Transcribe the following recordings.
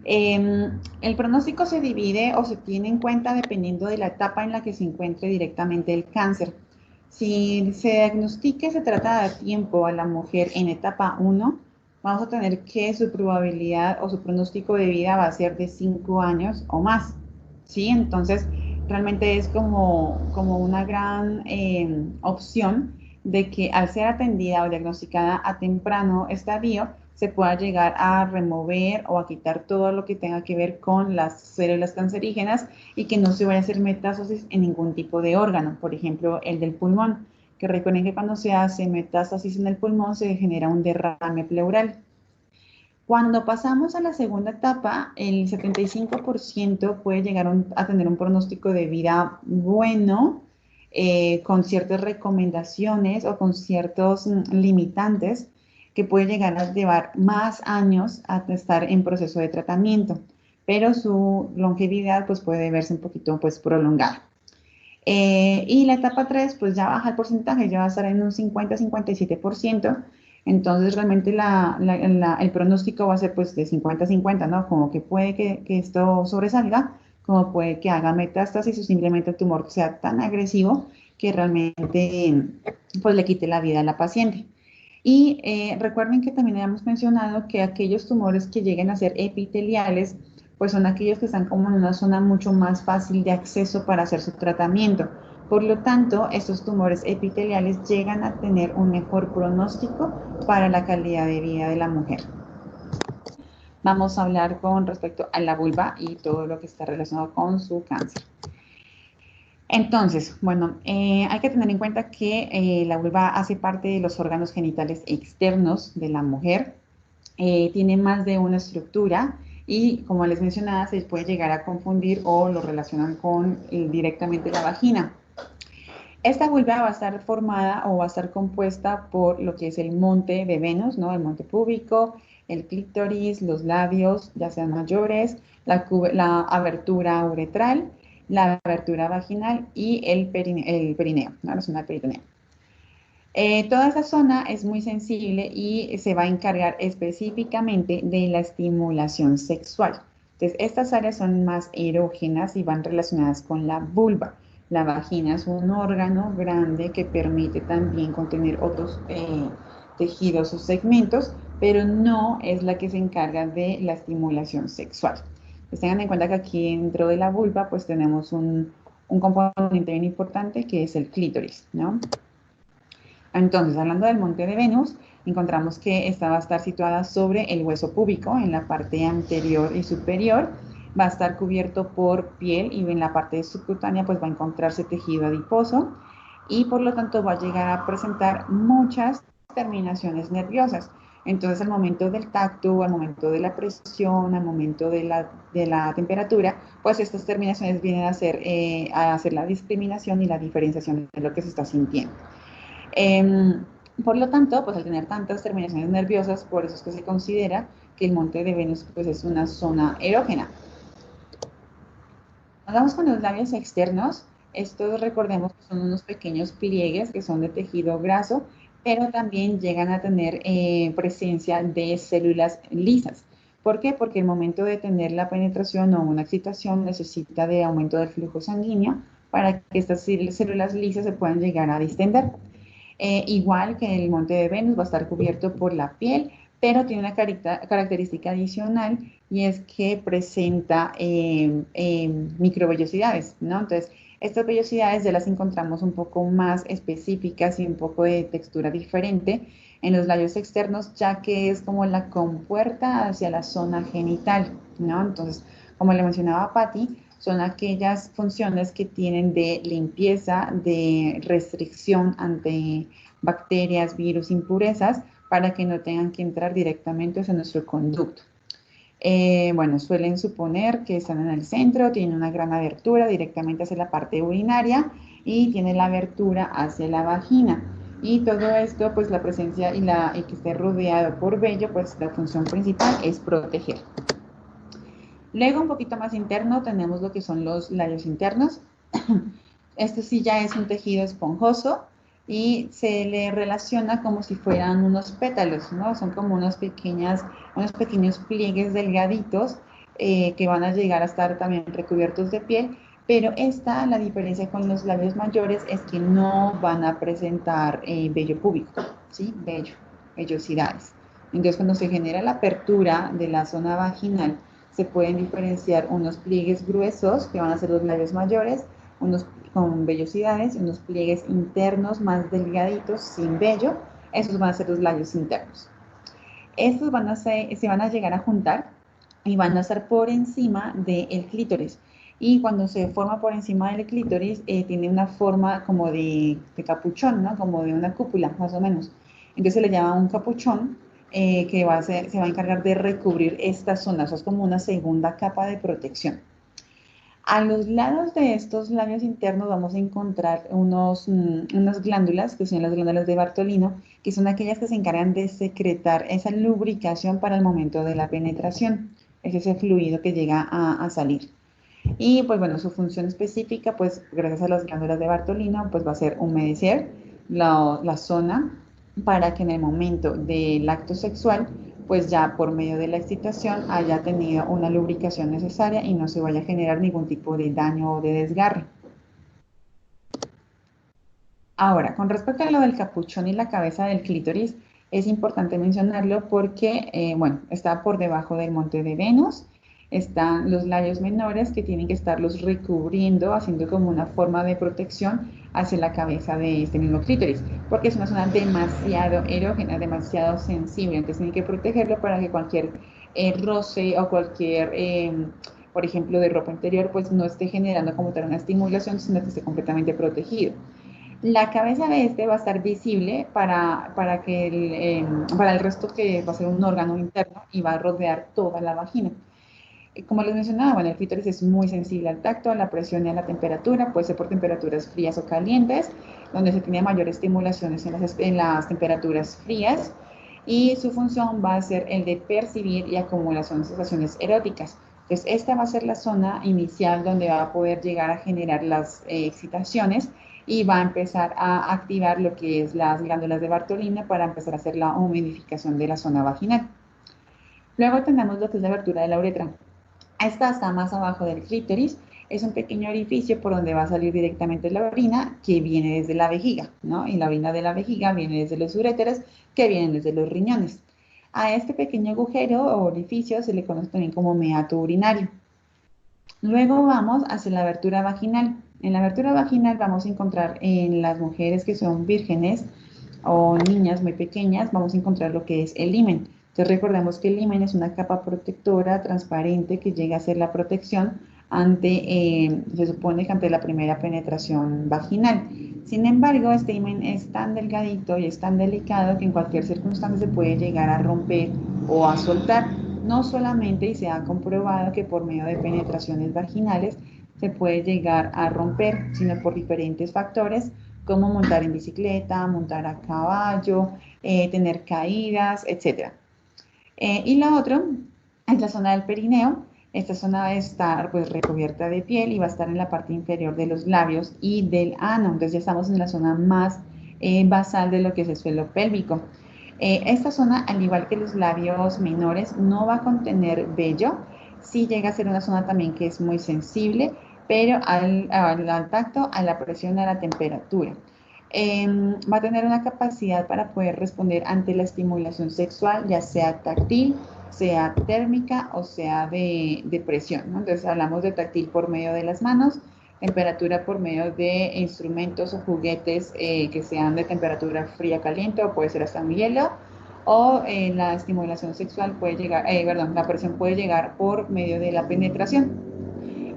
El pronóstico se divide o se tiene en cuenta dependiendo de la etapa en la que se encuentre directamente el cáncer. Si se diagnostica y se trata de dar tiempo a la mujer en etapa 1, vamos a tener que su probabilidad o su pronóstico de vida va a ser de 5 años o más. ¿Sí? Entonces, realmente es como una gran opción de que al ser atendida o diagnosticada a temprano estadio, se pueda llegar a remover o a quitar todo lo que tenga que ver con las células cancerígenas y que no se vaya a hacer metástasis en ningún tipo de órgano, por ejemplo, el del pulmón, que recuerden que cuando se hace metástasis en el pulmón se genera un derrame pleural. Cuando pasamos a la segunda etapa, el 75% puede llegar a tener un pronóstico de vida bueno, con ciertas recomendaciones o con ciertos limitantes que puede llegar a llevar más años a estar en proceso de tratamiento, pero su longevidad pues, puede verse un poquito pues, prolongada. Y la etapa 3 pues ya baja el porcentaje, ya va a estar en un 50-57%. Entonces, realmente el pronóstico va a ser pues de 50-50, ¿no? Como que puede que esto sobresalga, como puede que haga metástasis o simplemente el tumor sea tan agresivo que realmente pues le quite la vida a la paciente. Y recuerden que también habíamos mencionado que aquellos tumores que lleguen a ser epiteliales, pues son aquellos que están como en una zona mucho más fácil de acceso para hacer su tratamiento. Por lo tanto, estos tumores epiteliales llegan a tener un mejor pronóstico para la calidad de vida de la mujer. Vamos a hablar con respecto a la vulva y todo lo que está relacionado con su cáncer. Entonces, bueno, hay que tener en cuenta que la vulva hace parte de los órganos genitales externos de la mujer, tiene más de una estructura y, como les mencionaba, se puede llegar a confundir o lo relacionan con directamente la vagina. Esta vulva va a estar formada o va a estar compuesta por lo que es el monte de Venus, ¿no? El monte púbico, el clítoris, los labios, ya sean mayores, la abertura uretral, la abertura vaginal y el perineo, ¿no? La zona del perineo. Toda esa zona es muy sensible y se va a encargar específicamente de la estimulación sexual. Entonces, estas áreas son más erógenas y van relacionadas con la vulva. La vagina es un órgano grande que permite también contener otros tejidos o segmentos, pero no es la que se encarga de la estimulación sexual. Pues tengan en cuenta que aquí dentro de la vulva pues tenemos un componente bien importante que es el clítoris, ¿no? Entonces, hablando del monte de Venus, encontramos que esta va a estar situada sobre el hueso púbico, en la parte anterior y superior. Va a estar cubierto por piel y en la parte subcutánea pues va a encontrarse tejido adiposo y por lo tanto va a llegar a presentar muchas terminaciones nerviosas. Entonces, al momento del tacto, al momento de la presión, al momento de la temperatura, pues estas terminaciones vienen a hacer la discriminación y la diferenciación de lo que se está sintiendo. Por lo tanto, pues al tener tantas terminaciones nerviosas, por eso es que se considera que el monte de Venus pues, es una zona erógena. Vamos con los labios externos. Estos recordemos que son unos pequeños pliegues que son de tejido graso, pero también llegan a tener presencia de células lisas. ¿Por qué? Porque el momento de tener la penetración o una excitación necesita de aumento del flujo sanguíneo para que estas células lisas se puedan llegar a distender. Igual que el monte de Venus va a estar cubierto por la piel, pero tiene una característica adicional y es que presenta microvellosidades, ¿no? Entonces, estas vellosidades ya las encontramos un poco más específicas y un poco de textura diferente en los labios externos, ya que es como la compuerta hacia la zona genital, ¿no? Entonces, como le mencionaba Patti, son aquellas funciones que tienen de limpieza, de restricción ante bacterias, virus, impurezas, para que no tengan que entrar directamente hacia nuestro conducto. Bueno, suelen suponer que están en el centro, tienen una gran abertura directamente hacia la parte urinaria y tiene la abertura hacia la vagina. Y todo esto, pues la presencia y que esté rodeado por vello, pues la función principal es proteger. Luego, un poquito más interno, tenemos lo que son los labios internos. Este sí ya es un tejido esponjoso y se le relaciona como si fueran unos pétalos, ¿no? Son como unos pequeños pliegues delgaditos que van a llegar a estar también recubiertos de piel, pero la diferencia con los labios mayores es que no van a presentar vello púbico, ¿sí? Vellosidades. Entonces, cuando se genera la apertura de la zona vaginal, se pueden diferenciar unos pliegues gruesos, que van a ser los labios mayores, unos con vellosidades, unos pliegues internos más delgaditos, sin vello, esos van a ser los labios internos. Estos se van a llegar a juntar y van a estar por encima del clítoris. Y cuando se forma por encima del clítoris, tiene una forma como de capuchón, ¿no? Como de una cúpula, más o menos. Entonces se le llama un capuchón que se va a encargar de recubrir esta zona. Eso es como una segunda capa de protección. A los lados de estos labios internos vamos a encontrar unas glándulas, que son las glándulas de Bartolino, que son aquellas que se encargan de secretar esa lubricación para el momento de la penetración. Es ese fluido que llega a salir. Y pues bueno, su función específica, pues gracias a las glándulas de Bartolino, pues va a ser humedecer la zona para que en el momento del acto sexual, pues ya por medio de la excitación haya tenido una lubricación necesaria y no se vaya a generar ningún tipo de daño o de desgarre. Ahora, con respecto a lo del capuchón y la cabeza del clítoris, es importante mencionarlo porque, bueno, está por debajo del monte de Venus, están los labios menores que tienen que estarlos recubriendo, haciendo como una forma de protección hacia la cabeza de este mismo clítoris, porque es una zona demasiado erógena, demasiado sensible, entonces tienen que protegerlo para que cualquier roce o cualquier, por ejemplo, de ropa interior, pues no esté generando como tal una estimulación, sino que esté completamente protegido. La cabeza de este va a estar visible para el resto que va a ser un órgano interno y va a rodear toda la vagina. Como les mencionaba, bueno, el clítoris es muy sensible al tacto, a la presión y a la temperatura, puede ser por temperaturas frías o calientes, donde se tiene mayor estimulación en las temperaturas frías, y su función va a ser el de percibir y acumulación de sensaciones eróticas. Entonces, esta va a ser la zona inicial donde va a poder llegar a generar las excitaciones y va a empezar a activar lo que es las glándulas de Bartolina para empezar a hacer la humidificación de la zona vaginal. Luego tenemos lo que es la abertura de la uretra. Esta está más abajo del clítoris, es un pequeño orificio por donde va a salir directamente la orina que viene desde la vejiga, ¿no? Y la orina de la vejiga viene desde los uréteres que vienen desde los riñones. A este pequeño agujero o orificio se le conoce también como meato urinario. Luego vamos hacia la abertura vaginal. En la abertura vaginal vamos a encontrar en las mujeres que son vírgenes o niñas muy pequeñas, vamos a encontrar lo que es el himen. Entonces recordemos que el himen es una capa protectora transparente que llega a ser la protección se supone que ante la primera penetración vaginal. Sin embargo, este himen es tan delgadito y es tan delicado que en cualquier circunstancia se puede llegar a romper o a soltar. No solamente, y se ha comprobado que por medio de penetraciones vaginales se puede llegar a romper, sino por diferentes factores como montar en bicicleta, montar a caballo, tener caídas, etc. Y lo otro es la zona del perineo. Esta zona va a estar pues recubierta de piel y va a estar en la parte inferior de los labios y del ano. Entonces ya estamos en la zona más basal de lo que es el suelo pélvico. Esta zona, al igual que los labios menores, no va a contener vello. Sí llega a ser una zona también que es muy sensible, pero al tacto, a la presión, a la temperatura. Va a tener una capacidad para poder responder ante la estimulación sexual, ya sea táctil, sea térmica o sea de presión, ¿no? Entonces hablamos de táctil por medio de las manos, temperatura por medio de instrumentos o juguetes que sean de temperatura fría caliente o puede ser hasta un hielo, o la estimulación sexual puede llegar, la presión puede llegar por medio de la penetración.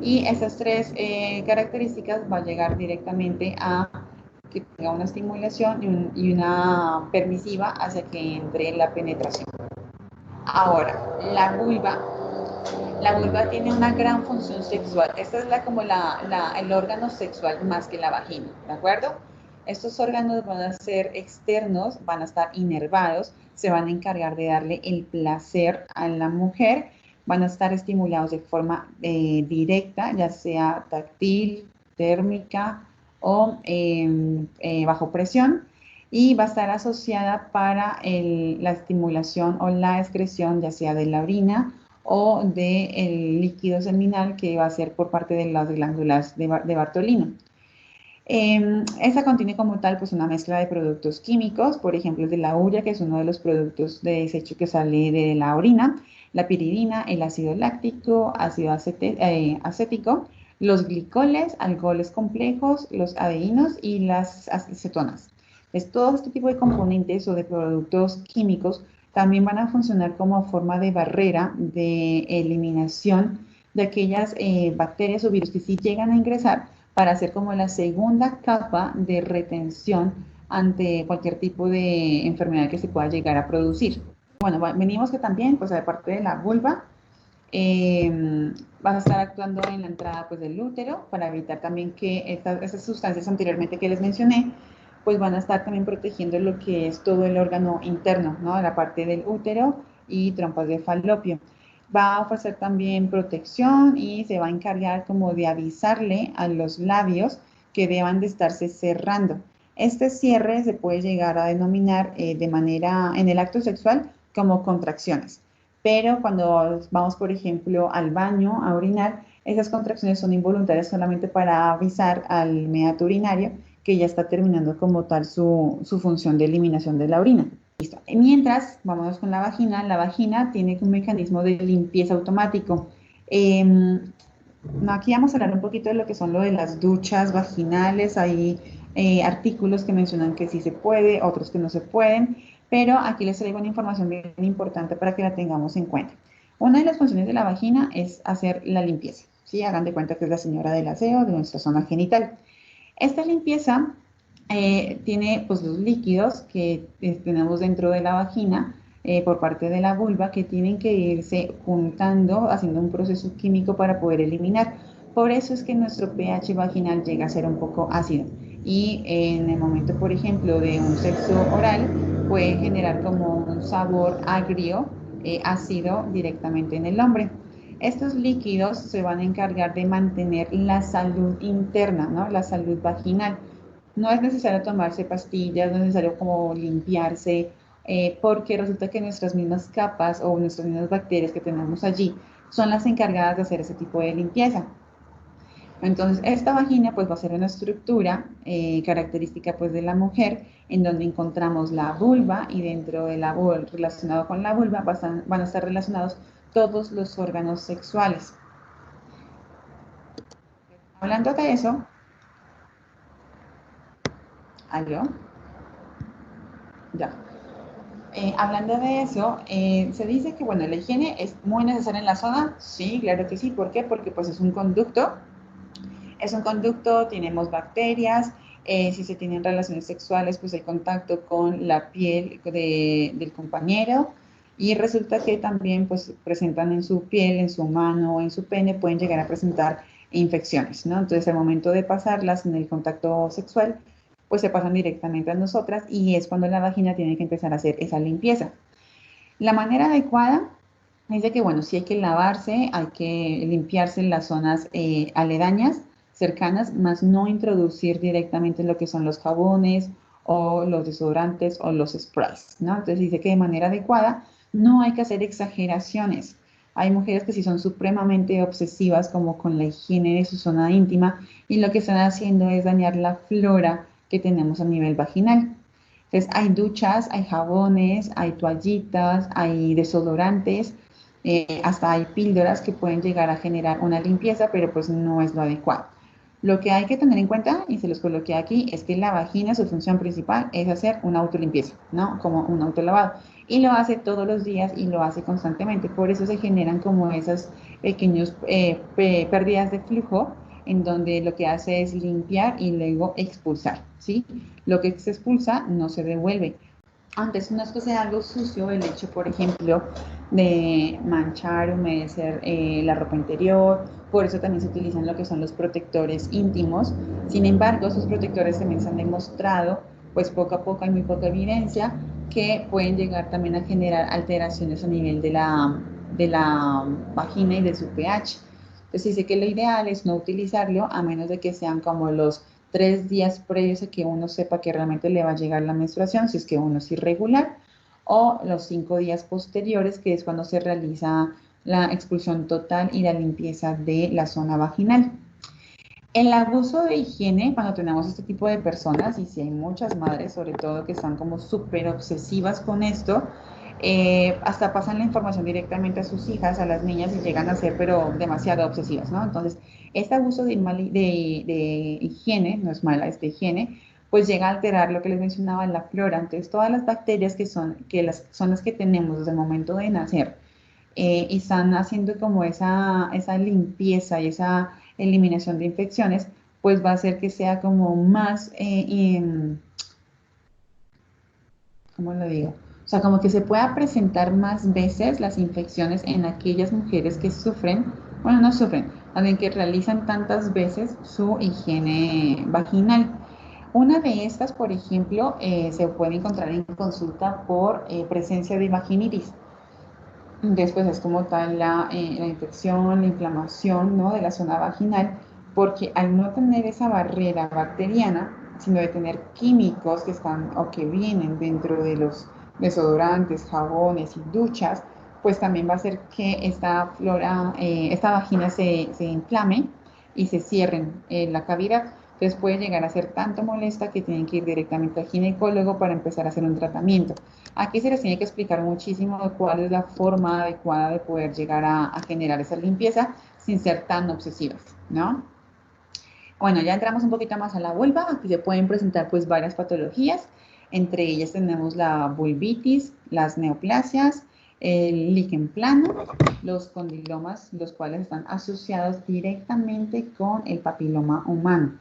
Y estas tres características va a llegar directamente a que tenga una estimulación y una permisiva hacia que entre la penetración. Ahora, la vulva tiene una gran función sexual. Esta es el órgano sexual más que la vagina, ¿de acuerdo? Estos órganos van a ser externos, van a estar inervados, se van a encargar de darle el placer a la mujer, van a estar estimulados de forma directa, ya sea táctil, térmica o bajo presión, y va a estar asociada para la estimulación o la excreción ya sea de la orina o del líquido seminal que va a ser por parte de las glándulas de Bartolino. Esta contiene como tal pues una mezcla de productos químicos, por ejemplo el de la urea, que es uno de los productos de desecho que sale de la orina, la piridina, el ácido láctico, ácido acético, los glicoles, alcoholes complejos, los aldehídos y las acetonas. Entonces, todo este tipo de componentes o de productos químicos también van a funcionar como forma de barrera de eliminación de aquellas bacterias o virus que sí llegan a ingresar para hacer como la segunda capa de retención ante cualquier tipo de enfermedad que se pueda llegar a producir. Bueno, venimos que también, pues aparte de la vulva, vas a estar actuando en la entrada pues, del útero para evitar también que estas sustancias anteriormente que les mencioné, pues van a estar también protegiendo lo que es todo el órgano interno, ¿no? La parte del útero y trompas de falopio. Va a ofrecer también protección y se va a encargar como de avisarle a los labios que deban de estarse cerrando. Este cierre se puede llegar a denominar de manera en el acto sexual como contracciones. Pero cuando vamos, por ejemplo, al baño a orinar, esas contracciones son involuntarias solamente para avisar al meato urinario que ya está terminando como tal su función de eliminación de la orina. Listo. Mientras, vámonos con la vagina tiene un mecanismo de limpieza automático. Aquí vamos a hablar un poquito de lo que son lo de las duchas vaginales. Hay artículos que mencionan que sí se puede, otros que no se pueden, pero aquí les traigo una información bien importante para que la tengamos en cuenta. Una de las funciones de la vagina es hacer la limpieza, ¿sí? Hagan de cuenta que es la señora del aseo de nuestra zona genital. Esta limpieza tiene pues los líquidos que tenemos dentro de la vagina por parte de la vulva que tienen que irse juntando, haciendo un proceso químico para poder eliminar. Por eso es que nuestro pH vaginal llega a ser un poco ácido y en el momento, por ejemplo, de un sexo oral puede generar como un sabor agrio, ácido directamente en el hombre. Estos líquidos se van a encargar de mantener la salud interna, ¿no? La salud vaginal. No es necesario tomarse pastillas, no es necesario como limpiarse, porque resulta que nuestras mismas capas o nuestras mismas bacterias que tenemos allí son las encargadas de hacer ese tipo de limpieza. Entonces, esta vagina pues va a ser una estructura característica pues de la mujer en donde encontramos la vulva y dentro de la vulva, relacionado con la vulva, van a estar relacionados todos los órganos sexuales. Hablando de eso, ¿aló? Ya. Hablando de eso, se dice que, bueno, la higiene es muy necesaria en la zona. Sí, claro que sí. ¿Por qué? Porque pues es un conducto, tenemos bacterias, si se tienen relaciones sexuales, pues hay contacto con la piel del compañero y resulta que también pues presentan en su piel, en su mano o en su pene, pueden llegar a presentar infecciones, ¿no? Entonces al momento de pasarlas en el contacto sexual, pues se pasan directamente a nosotras y es cuando la vagina tiene que empezar a hacer esa limpieza. La manera adecuada es de que, bueno, sí hay que lavarse, hay que limpiarse las zonas aledañas, cercanas, más no introducir directamente lo que son los jabones o los desodorantes o los sprays, ¿no? Entonces dice que de manera adecuada no hay que hacer exageraciones. Hay mujeres que sí son supremamente obsesivas como con la higiene de su zona íntima y lo que están haciendo es dañar la flora que tenemos a nivel vaginal. Entonces, hay duchas, hay jabones, hay toallitas, hay desodorantes, hasta hay píldoras que pueden llegar a generar una limpieza, pero pues no es lo adecuado. Lo que hay que tener en cuenta, y se los coloqué aquí, es que la vagina, su función principal es hacer una autolimpieza, ¿no? Como un autolavado. Y lo hace todos los días y lo hace constantemente. Por eso se generan como esas pequeñas pérdidas de flujo en donde lo que hace es limpiar y luego expulsar, ¿sí? Lo que se expulsa no se devuelve. Antes no es que sea algo sucio el hecho, por ejemplo, de manchar, humedecer la ropa interior, por eso también se utilizan lo que son los protectores íntimos. Sin embargo, esos protectores también se han demostrado, pues poco a poco hay muy poca evidencia, que pueden llegar también a generar alteraciones a nivel de la vagina y de su pH. Entonces dice que lo ideal es no utilizarlo a menos de que sean como los 3 días previos a que uno sepa que realmente le va a llegar la menstruación, si es que uno es irregular, o los 5 días posteriores, que es cuando se realiza la expulsión total y la limpieza de la zona vaginal. El abuso de higiene, cuando tenemos este tipo de personas, y si hay muchas madres, sobre todo, que están como súper obsesivas con esto, hasta pasan la información directamente a sus hijas, a las niñas, y llegan a ser, pero demasiado obsesivas, ¿no? Entonces, este abuso de higiene, no es mala, es de higiene, pues llega a alterar lo que les mencionaba, la flora. Entonces, todas las bacterias son las que tenemos desde el momento de nacer, y están haciendo como esa limpieza y esa eliminación de infecciones, pues va a hacer que sea como más, ¿cómo lo digo? O sea, como que se pueda presentar más veces las infecciones en aquellas mujeres que sufren, bueno, no sufren, también que realizan tantas veces su higiene vaginal. Una de estas, por ejemplo, se puede encontrar en consulta por presencia de vaginitis. Después es como tal la infección, la inflamación, ¿no?, de la zona vaginal, porque al no tener esa barrera bacteriana, sino de tener químicos que están o que vienen dentro de los desodorantes, jabones y duchas, pues también va a hacer que esta flora, esta vagina se inflame y se cierren la cavidad. Entonces puede llegar a ser tanto molesta que tienen que ir directamente al ginecólogo para empezar a hacer un tratamiento. Aquí se les tiene que explicar muchísimo cuál es la forma adecuada de poder llegar a generar esa limpieza sin ser tan obsesivas, ¿no? Bueno, ya entramos un poquito más a la vulva. Aquí se pueden presentar pues varias patologías. Entre ellas tenemos la vulvitis, las neoplasias, el líquen plano, los condilomas, los cuales están asociados directamente con el papiloma humano,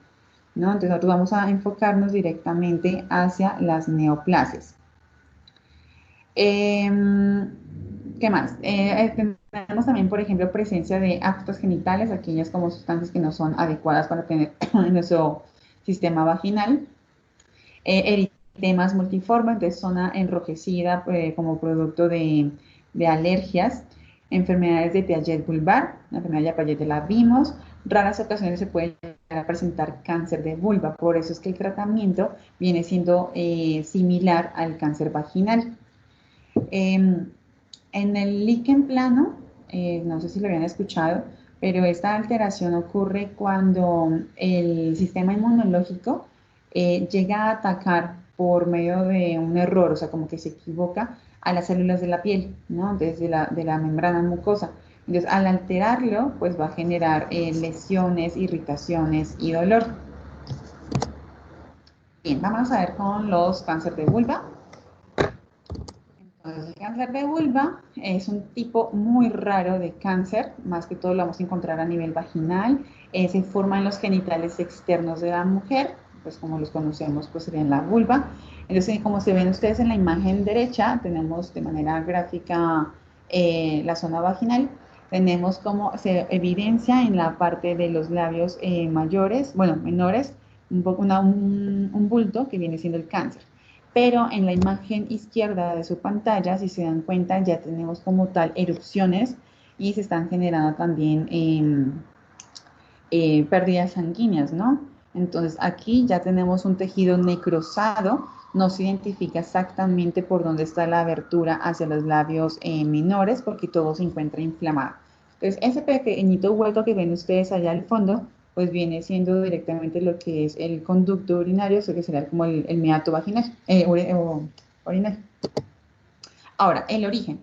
¿no? Entonces nosotros vamos a enfocarnos directamente hacia las neoplasias. ¿Qué más? Tenemos también, por ejemplo, presencia de aftos genitales, aquellas como sustancias que no son adecuadas para tener en nuestro sistema vaginal. Eritemas multiformes, de zona enrojecida como producto de alergias. Enfermedades de Piaget vulvar, la enfermedad de Piaget la vimos. Raras ocasiones se puede presentar cáncer de vulva, por eso es que el tratamiento viene siendo similar al cáncer vaginal. En el líquen plano, no sé si lo habían escuchado, pero esta alteración ocurre cuando el sistema inmunológico llega a atacar por medio de un error, o sea, como que se equivoca a las células de la piel, ¿no? Desde de la membrana mucosa. Entonces, al alterarlo, pues va a generar lesiones, irritaciones y dolor. Bien, vamos a ver con los cánceres de vulva. Entonces, el cáncer de vulva es un tipo muy raro de cáncer, más que todo lo vamos a encontrar a nivel vaginal, se forma en los genitales externos de la mujer, pues como los conocemos, pues sería en la vulva. Entonces, como se ven ustedes en la imagen derecha, tenemos de manera gráfica la zona vaginal, tenemos como se evidencia en la parte de los labios mayores, bueno, menores, un bulto que viene siendo el cáncer. Pero en la imagen izquierda de su pantalla, si se dan cuenta, ya tenemos como tal erupciones y se están generando también pérdidas sanguíneas, ¿no? Entonces aquí ya tenemos un tejido necrosado, no se identifica exactamente por dónde está la abertura hacia los labios menores porque todo se encuentra inflamado. Entonces ese pequeñito hueco que ven ustedes allá al fondo, pues viene siendo directamente lo que es el conducto urinario, eso que será como el meato vaginal, urinario. Ahora, el origen.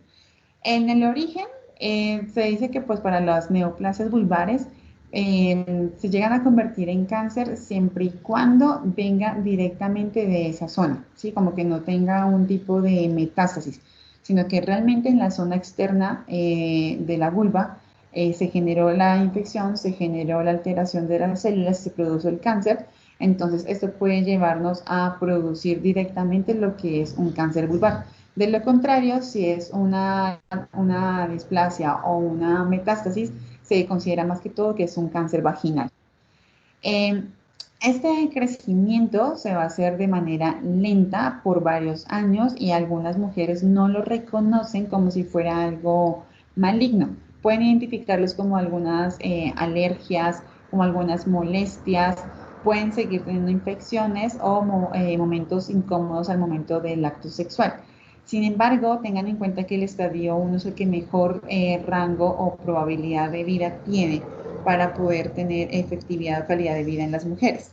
En el origen se dice que pues para las neoplasias vulvares se llegan a convertir en cáncer siempre y cuando venga directamente de esa zona, ¿sí? Como que no tenga un tipo de metástasis, sino que realmente en la zona externa de la vulva se generó la infección, se generó la alteración de las células, se produjo el cáncer. Entonces, esto puede llevarnos a producir directamente lo que es un cáncer vulvar. De lo contrario, si es una displasia o una metástasis, se considera más que todo que es un cáncer vaginal. Eh, este crecimiento se va a hacer de manera lenta por varios años y algunas mujeres no lo reconocen como si fuera algo maligno. Pueden identificarlos como algunas alergias, como algunas molestias, pueden seguir teniendo infecciones o momentos incómodos al momento del acto sexual. Sin embargo, tengan en cuenta que el estadio 1 es el que mejor rango o probabilidad de vida tiene para poder tener efectividad o calidad de vida en las mujeres.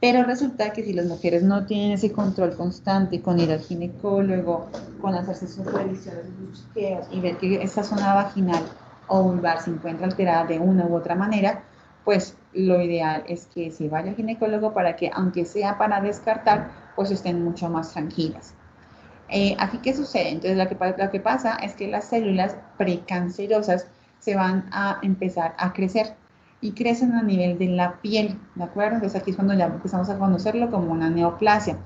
Pero resulta que si las mujeres no tienen ese control constante con ir al ginecólogo, con hacerse sus revisiones, sus chequeos y ver que esta zona vaginal o vulvar se encuentra alterada de una u otra manera, pues lo ideal es que se vaya al ginecólogo para que, aunque sea para descartar, pues estén mucho más tranquilas. Aquí, ¿qué sucede? Entonces, lo que pasa es que las células precancerosas se van a empezar a crecer y crecen a nivel de la piel, ¿de acuerdo? Entonces, aquí es cuando ya empezamos a conocerlo como una neoplasia.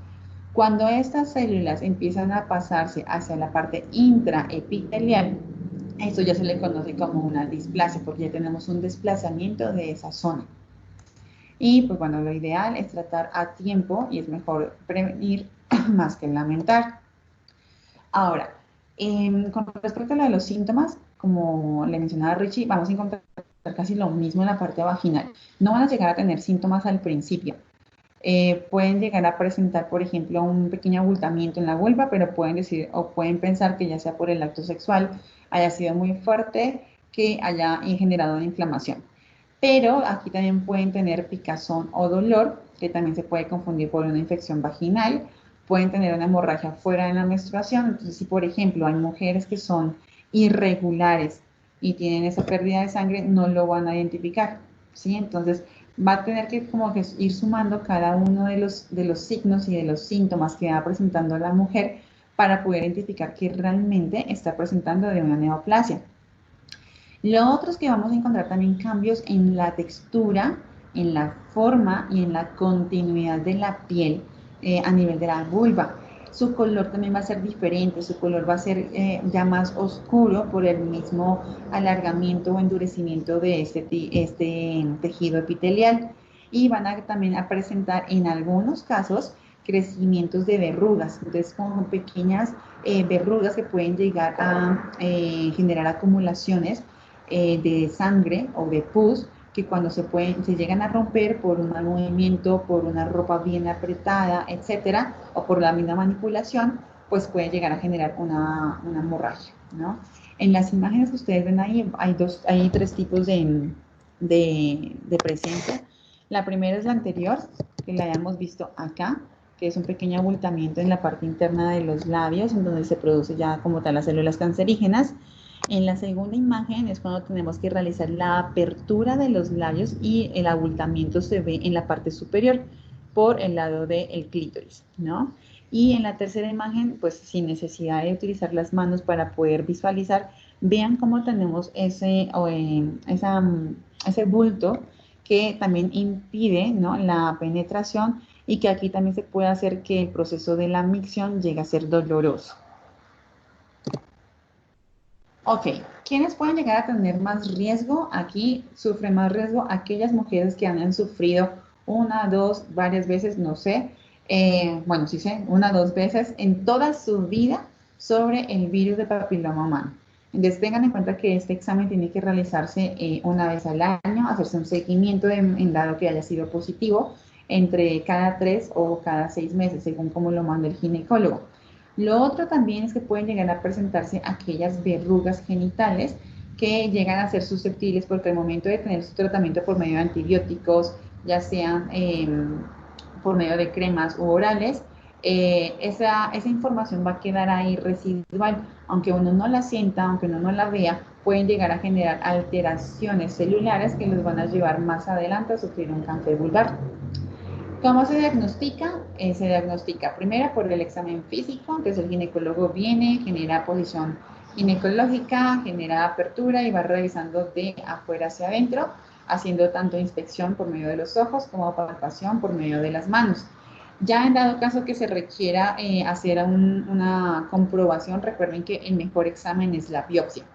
Cuando estas células empiezan a pasarse hacia la parte intraepitelial, esto ya se le conoce como una displasia, porque ya tenemos un desplazamiento de esa zona. Y pues bueno, lo ideal es tratar a tiempo y es mejor prevenir más que lamentar. Ahora, con respecto a lo de los síntomas, como le mencionaba Richie, vamos a encontrar casi lo mismo en la parte vaginal. No van a llegar a tener síntomas al principio. Pueden llegar a presentar, por ejemplo, un pequeño abultamiento en la vulva, pero pueden decir o pueden pensar que ya sea por el acto sexual haya sido muy fuerte, que haya generado una inflamación. Pero aquí también pueden tener picazón o dolor, que también se puede confundir por una infección vaginal. Pueden tener una hemorragia fuera de la menstruación. Entonces, si por ejemplo hay mujeres que son irregulares y tienen esa pérdida de sangre, no lo van a identificar, ¿sí? Entonces, va a tener que como que ir sumando cada uno de los signos y de los síntomas que va presentando la mujer para poder identificar que realmente está presentando de una neoplasia. Lo otro es que vamos a encontrar también cambios en la textura, en la forma y en la continuidad de la piel a nivel de la vulva. Su color también va a ser diferente, su color va a ser ya más oscuro por el mismo alargamiento o endurecimiento de este tejido epitelial. Y van a también a presentar en algunos casos crecimientos de verrugas, entonces con pequeñas verrugas que pueden llegar a generar acumulaciones de sangre o de pus que cuando se llegan a romper por un mal movimiento, por una ropa bien apretada, etcétera, o por la misma manipulación, pues puede llegar a generar una hemorragia, ¿no? En las imágenes que ustedes ven ahí hay tres tipos de presencia. La primera es la anterior, que la hayamos visto acá, que es un pequeño abultamiento en la parte interna de los labios, en donde se produce ya como tal las células cancerígenas. En la segunda imagen es cuando tenemos que realizar la apertura de los labios y el abultamiento se ve en la parte superior por el lado del clítoris, ¿no? Y en la tercera imagen, pues sin necesidad de utilizar las manos para poder visualizar, vean cómo tenemos ese bulto que también impide, ¿no?, la penetración y que aquí también se puede hacer que el proceso de la micción llegue a ser doloroso. Ok, ¿quiénes pueden llegar a tener más riesgo? Aquí sufren más riesgo aquellas mujeres que han sufrido una, dos, varias veces, no sé, bueno, sí sé, una, dos veces en toda su vida sobre el virus de papiloma humano. Entonces tengan en cuenta que este examen tiene que realizarse una vez al año, hacerse un seguimiento en dado que haya sido positivo entre cada 3 o cada 6 meses, según como lo manda el ginecólogo. Lo otro también es que pueden llegar a presentarse aquellas verrugas genitales que llegan a ser susceptibles porque al momento de tener su tratamiento por medio de antibióticos, ya sean por medio de cremas u orales, esa información va a quedar ahí residual. Aunque uno no la sienta, aunque uno no la vea, pueden llegar a generar alteraciones celulares que los van a llevar más adelante a sufrir un cáncer vulvar. ¿Cómo se diagnostica? Se diagnostica primero por el examen físico, entonces el ginecólogo viene, genera posición ginecológica, genera apertura y va revisando de afuera hacia adentro, haciendo tanto inspección por medio de los ojos como palpación por medio de las manos. Ya en dado caso que se requiera hacer una comprobación, recuerden que el mejor examen es la biopsia,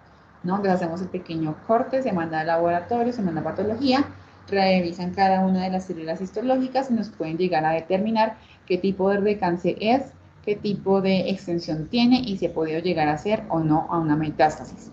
¿no? Entonces hacemos el pequeño corte, se manda al laboratorio, se manda a patología, revisan cada una de las células histológicas y nos pueden llegar a determinar qué tipo de cáncer es, qué tipo de extensión tiene y si ha podido llegar a ser o no a una metástasis.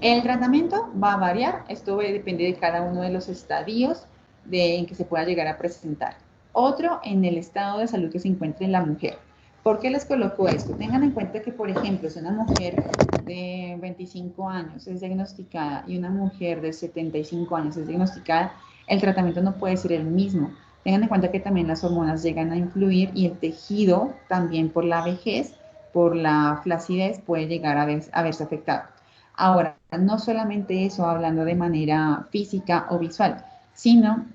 El tratamiento va a variar, esto depende de cada uno de los estadios en que se pueda llegar a presentar. Otro en el estado de salud que se encuentre en la mujer. ¿Por qué les coloco esto? Tengan en cuenta que, por ejemplo, si una mujer de 25 años es diagnosticada y una mujer de 75 años es diagnosticada, el tratamiento no puede ser el mismo. Tengan en cuenta que también las hormonas llegan a influir y el tejido también por la vejez, por la flacidez, puede llegar a verse afectado. Ahora, no solamente eso, hablando de manera física o visual, sino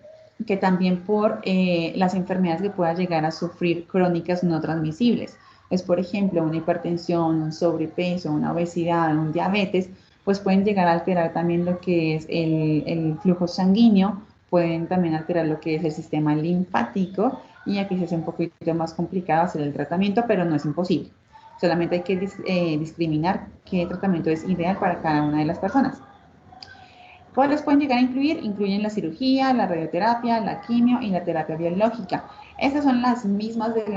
que también por las enfermedades que pueda llegar a sufrir crónicas no transmisibles. Es, por ejemplo, una hipertensión, un sobrepeso, una obesidad, un diabetes, pues pueden llegar a alterar también lo que es el flujo sanguíneo, pueden también alterar lo que es el sistema linfático y aquí se hace un poquito más complicado hacer el tratamiento, pero no es imposible. Solamente hay que discriminar qué tratamiento es ideal para cada una de las personas. ¿Cuáles pueden llegar a incluir? Incluyen la cirugía, la radioterapia, la quimio y la terapia biológica. Estas son las mismas del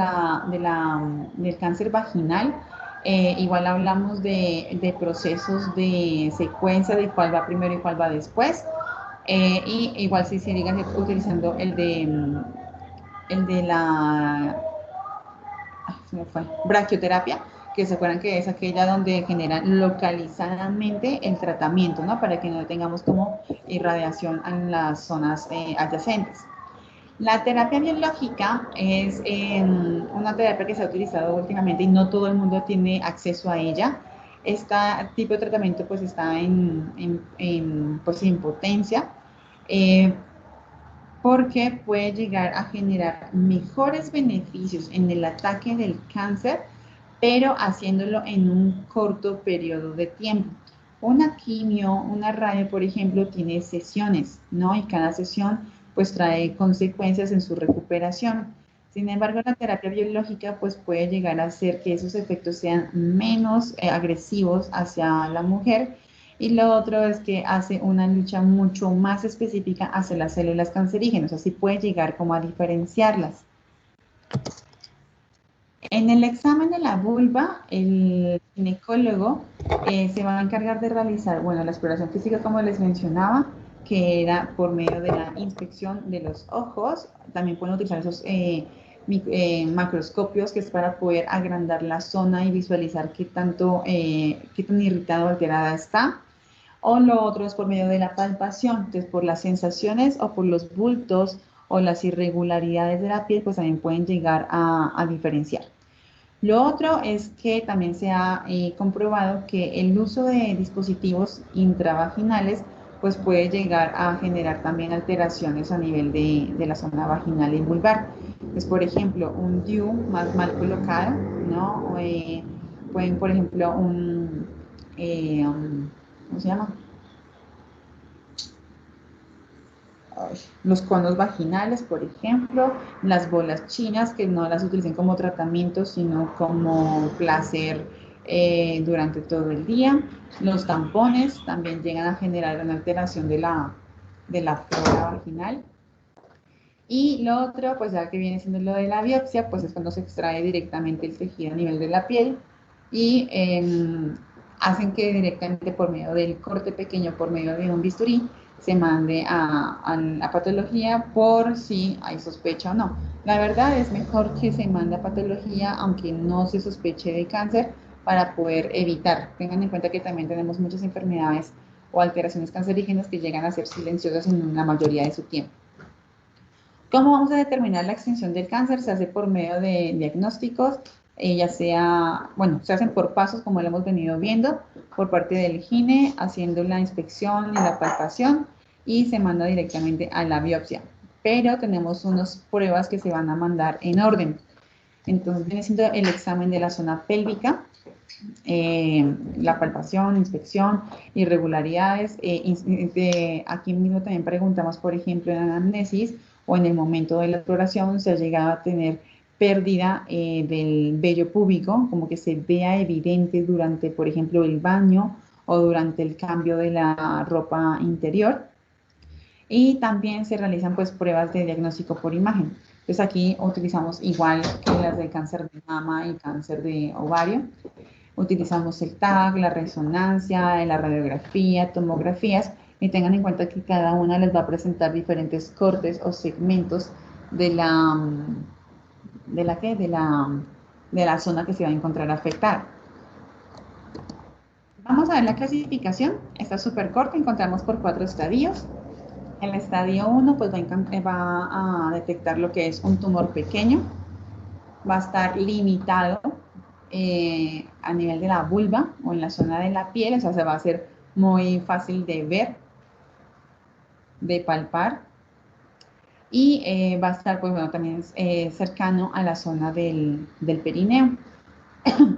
cáncer vaginal. Igual hablamos de procesos de secuencia de cuál va primero y cuál va después. Y igual si se sigue utilizando el de la se me fue, braquioterapia, que se acuerdan que es aquella donde generan localizadamente el tratamiento, ¿no? Para que no tengamos como irradiación en las zonas adyacentes. La terapia biológica es una terapia que se ha utilizado últimamente y no todo el mundo tiene acceso a ella. Este tipo de tratamiento pues está pues, en potencia. Eh, porque puede llegar a generar mejores beneficios en el ataque del cáncer, pero haciéndolo en un corto periodo de tiempo. Una quimio, una radio, por ejemplo, tiene sesiones, ¿no? Y cada sesión pues trae consecuencias en su recuperación. Sin embargo, la terapia biológica pues puede llegar a hacer que esos efectos sean menos agresivos hacia la mujer y lo otro es que hace una lucha mucho más específica hacia las células cancerígenas, así puede llegar como a diferenciarlas. En el examen de la vulva, el ginecólogo se va a encargar de realizar, bueno, la exploración física, como les mencionaba, que era por medio de la inspección de los ojos. También pueden utilizar esos macroscopios que es para poder agrandar la zona y visualizar qué tan irritada o alterada está. O lo otro es por medio de la palpación, entonces por las sensaciones o por los bultos o las irregularidades de la piel, pues también pueden llegar a diferenciar. Lo otro es que también se ha comprobado que el uso de dispositivos intravaginales pues puede llegar a generar también alteraciones a nivel de la zona vaginal y vulvar. Pues, por ejemplo, un DIU más mal colocado, ¿no? Pueden, por ejemplo, ¿cómo se llama? Los conos vaginales, por ejemplo, las bolas chinas, que no las utilicen como tratamiento, sino como placer durante todo el día. Los tampones también llegan a generar una alteración de la flora vaginal. Y lo otro, pues ya que viene siendo lo de la biopsia, pues es cuando se extrae directamente el tejido a nivel de la piel y hacen que directamente por medio del corte pequeño, por medio de un bisturí, se mande a la patología por si hay sospecha o no. La verdad es mejor que se mande a patología aunque no se sospeche de cáncer para poder evitar. Tengan en cuenta que también tenemos muchas enfermedades o alteraciones cancerígenas que llegan a ser silenciosas en la mayoría de su tiempo. ¿Cómo vamos a determinar la extensión del cáncer? Se hace por medio de diagnósticos, ya sea, bueno, se hacen por pasos como lo hemos venido viendo, por parte del GINE, haciendo la inspección y la palpación y se manda directamente a la biopsia. Pero tenemos unas pruebas que se van a mandar en orden. Entonces viene siendo el examen de la zona pélvica, la palpación, inspección, irregularidades. Aquí mismo también preguntamos, por ejemplo, en anamnesis o en el momento de la exploración se ha llegado a tener pérdida del vello púbico, como que se vea evidente durante, por ejemplo, el baño o durante el cambio de la ropa interior. Y también se realizan pues pruebas de diagnóstico por imagen. Entonces aquí utilizamos igual que las del cáncer de mama y cáncer de ovario. Utilizamos el TAC, la resonancia, la radiografía, tomografías y tengan en cuenta que cada una les va a presentar diferentes cortes o segmentos de la, ¿qué? de la zona que se va a encontrar afectada. Vamos a ver la clasificación. Está súper corta, encontramos por 4 estadios. El estadio 1 pues va a detectar lo que es un tumor pequeño, va a estar limitado a nivel de la vulva o en la zona de la piel, o sea, se va a hacer muy fácil de ver, de palpar, y va a estar, pues bueno, también cercano a la zona del perineo.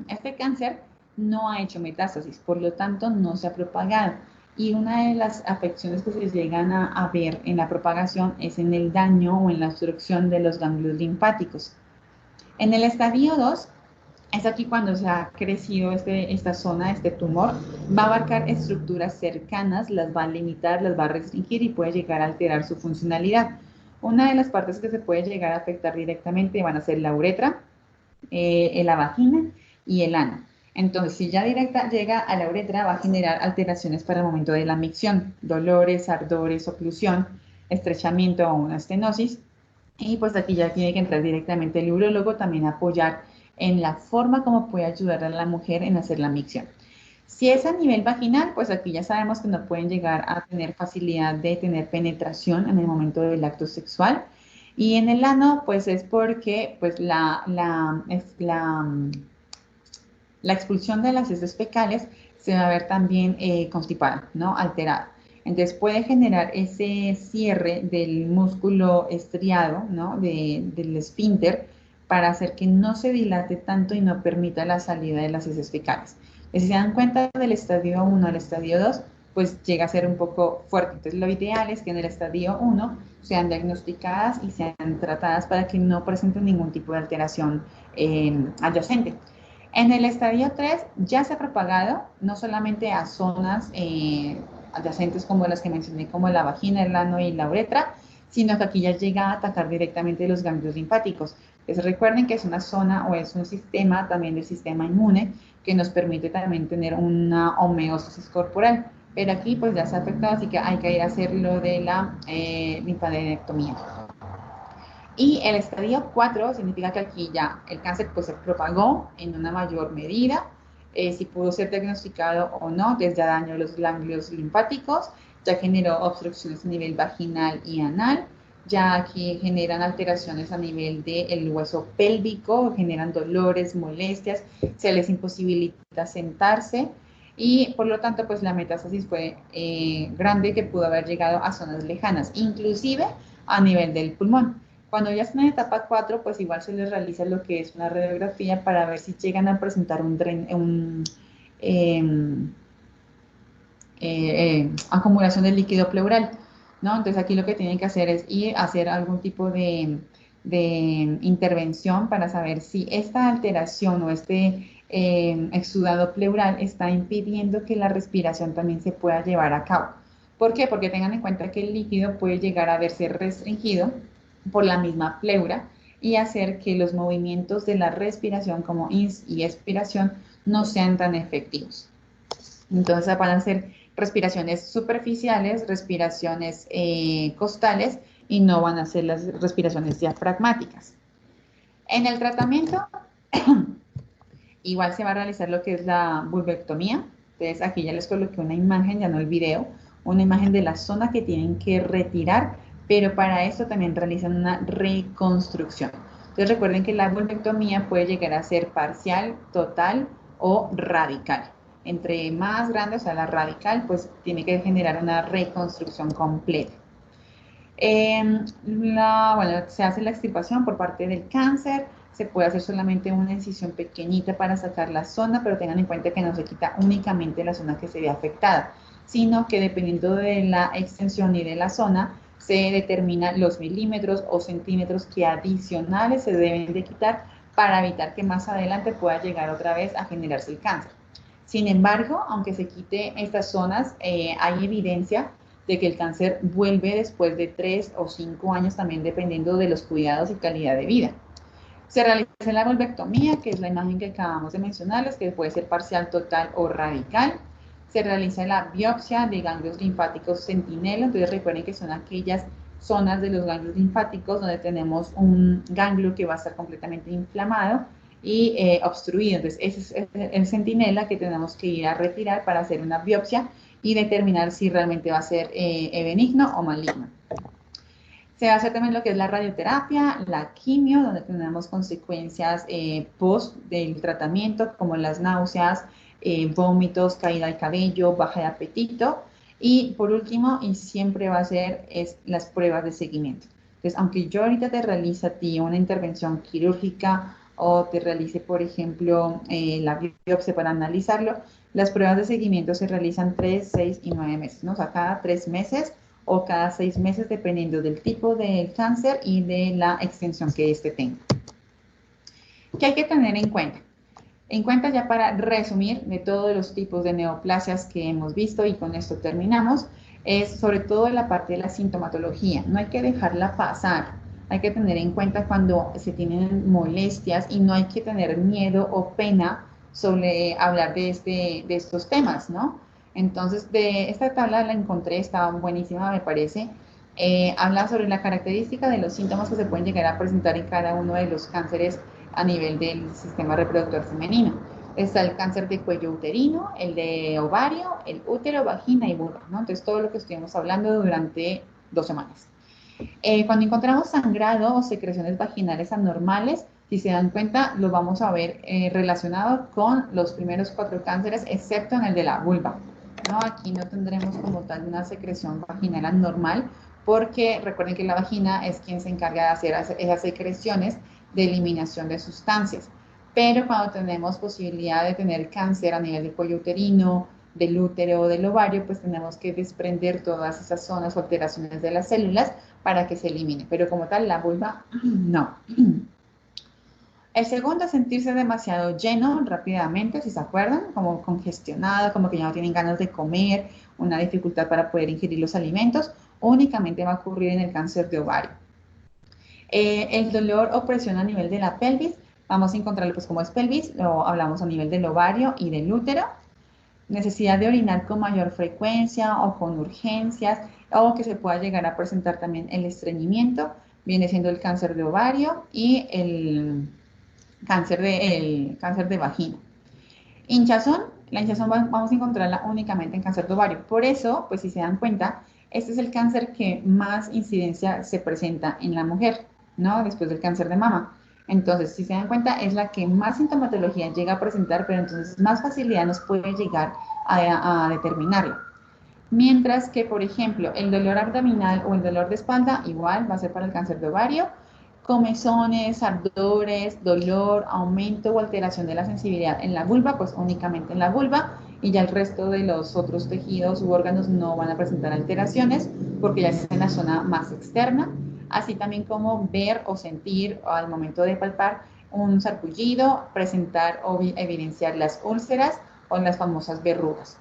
Este cáncer no ha hecho metástasis, por lo tanto no se ha propagado. Y una de las afecciones que se llegan a ver en la propagación es en el daño o en la obstrucción de los ganglios linfáticos. En el estadio 2, es aquí cuando se ha crecido esta zona, este tumor, va a abarcar estructuras cercanas, las va a limitar, las va a restringir y puede llegar a alterar su funcionalidad. Una de las partes que se puede llegar a afectar directamente van a ser la uretra, la vagina y el ano. Entonces, si ya directa llega a la uretra, va a generar alteraciones para el momento de la micción, dolores, ardores, oclusión, estrechamiento o una estenosis. Y pues aquí ya tiene que entrar directamente el urólogo también a apoyar en la forma como puede ayudar a la mujer en hacer la micción. Si es a nivel vaginal, pues aquí ya sabemos que no pueden llegar a tener facilidad de tener penetración en el momento del acto sexual. Y en el ano, pues es porque pues la expulsión de las heces fecales se va a ver también constipada, ¿no? Alterada. Entonces puede generar ese cierre del músculo estriado, ¿no? Del esfínter para hacer que no se dilate tanto y no permita la salida de las heces fecales. Si se dan cuenta del estadio 1 al estadio 2, pues llega a ser un poco fuerte. Entonces lo ideal es que en el estadio 1 sean diagnosticadas y sean tratadas para que no presenten ningún tipo de alteración adyacente. En el estadio 3 ya se ha propagado no solamente a zonas adyacentes como las que mencioné, como la vagina, el ano y la uretra, sino que aquí ya llega a atacar directamente los ganglios linfáticos. Entonces recuerden que es una zona o es un sistema también del sistema inmune que nos permite también tener una homeostasis corporal. Pero aquí pues ya se ha afectado, así que hay que ir a hacer lo de la linfadenectomía. Y el estadio 4 significa que aquí ya el cáncer pues, se propagó en una mayor medida, si pudo ser diagnosticado o no, que es ya daño a los ganglios linfáticos, ya generó obstrucciones a nivel vaginal y anal, ya aquí generan alteraciones a nivel del hueso pélvico, generan dolores, molestias, se les imposibilita sentarse y por lo tanto pues la metástasis fue grande que pudo haber llegado a zonas lejanas, inclusive a nivel del pulmón. Cuando ya están en etapa 4, pues igual se les realiza lo que es una radiografía para ver si llegan a presentar acumulación de líquido pleural, ¿no? Entonces aquí lo que tienen que hacer es ir a hacer algún tipo de intervención para saber si esta alteración o exudado pleural está impidiendo que la respiración también se pueda llevar a cabo. ¿Por qué? Porque tengan en cuenta que el líquido puede llegar a verse restringido por la misma pleura y hacer que los movimientos de la respiración como ins y expiración no sean tan efectivos. Entonces van a ser respiraciones superficiales, respiraciones costales y no van a ser las respiraciones diafragmáticas. En el tratamiento, igual se va a realizar lo que es la vulvectomía. Entonces aquí ya les coloqué una imagen, ya no el video, una imagen de la zona que tienen que retirar, pero para esto también realizan una reconstrucción. Entonces recuerden que la vulvectomía puede llegar a ser parcial, total o radical. Entre más grande, o sea, la radical, pues tiene que generar una reconstrucción completa. Bueno, se hace la extirpación por parte del cáncer, se puede hacer solamente una incisión pequeñita para sacar la zona, pero tengan en cuenta que no se quita únicamente la zona que se ve afectada, sino que dependiendo de la extensión y de la zona, se determina los milímetros o centímetros que adicionales se deben de quitar para evitar que más adelante pueda llegar otra vez a generarse el cáncer. Sin embargo, aunque se quite estas zonas, hay evidencia de que el cáncer vuelve después de 3 o 5 años, también dependiendo de los cuidados y calidad de vida. Se realiza la vulvectomía, que es la imagen que acabamos de mencionarles, que puede ser parcial, total o radical. Se realiza la biopsia de ganglios linfáticos centinela, entonces recuerden que son aquellas zonas de los ganglios linfáticos donde tenemos un ganglio que va a estar completamente inflamado y obstruido. Entonces, ese es el centinela que tenemos que ir a retirar para hacer una biopsia y determinar si realmente va a ser benigno o maligno. Se va a hacer también lo que es la radioterapia, la quimio, donde tenemos consecuencias post del tratamiento, como las náuseas, vómitos, caída de cabello, baja de apetito. Y por último, y siempre va a ser, es las pruebas de seguimiento. Entonces, aunque yo ahorita te realice a ti una intervención quirúrgica o te realice, por ejemplo, la biopsia para analizarlo, las pruebas de seguimiento se realizan 3, 6 y 9 meses, ¿no? O sea, cada 3 meses o cada 6 meses, dependiendo del tipo de cáncer y de la extensión que éste tenga. ¿Qué hay que tener en cuenta? En cuenta, ya para resumir de todos los tipos de neoplasias que hemos visto, y con esto terminamos, es sobre todo la parte de la sintomatología. No hay que dejarla pasar. Hay que tener en cuenta cuando se tienen molestias y no hay que tener miedo o pena sobre hablar de estos temas, ¿no? Entonces, de esta tabla la encontré, estaba buenísima, me parece. Habla sobre la característica de los síntomas que se pueden llegar a presentar en cada uno de los cánceres a nivel del sistema reproductor femenino. Está el cáncer de cuello uterino, el de ovario, el útero, vagina y vulva, ¿no? Entonces, todo lo que estuvimos hablando durante 2 semanas. Cuando encontramos sangrado o secreciones vaginales anormales, si se dan cuenta, lo vamos a ver relacionado con los primeros 4 cánceres, excepto en el de la vulva, ¿no? Aquí no tendremos como tal una secreción vaginal anormal, porque recuerden que la vagina es quien se encarga de hacer esas secreciones de eliminación de sustancias. Pero cuando tenemos posibilidad de tener cáncer a nivel del cuello uterino, del útero o del ovario, pues tenemos que desprender todas esas zonas o alteraciones de las células para que se elimine. Pero como tal, la vulva, no. El segundo es sentirse demasiado lleno rápidamente, si se acuerdan, como congestionado, como que ya no tienen ganas de comer, una dificultad para poder ingerir los alimentos, únicamente va a ocurrir en el cáncer de ovario. El dolor o presión a nivel de la pelvis, vamos a encontrarlo pues como es pelvis, lo hablamos a nivel del ovario y del útero. Necesidad de orinar con mayor frecuencia o con urgencias, o que se pueda llegar a presentar también el estreñimiento, viene siendo el cáncer de ovario y el cáncer de vagina. Hinchazón, la hinchazón vamos a encontrarla únicamente en cáncer de ovario. Por eso, pues si se dan cuenta, este es el cáncer que más incidencia se presenta en la mujer, ¿no? Después del cáncer de mama. Entonces, si se dan cuenta, es la que más sintomatología llega a presentar, pero entonces más facilidad nos puede llegar a determinarla. Mientras que, por ejemplo, el dolor abdominal o el dolor de espalda, igual va a ser para el cáncer de ovario. Comezones, ardores, dolor, aumento o alteración de la sensibilidad en la vulva, pues únicamente en la vulva, y ya el resto de los otros tejidos u órganos no van a presentar alteraciones porque ya es en la zona más externa, así también como ver o sentir al momento de palpar un sarpullido, presentar o evidenciar las úlceras o las famosas verrugas.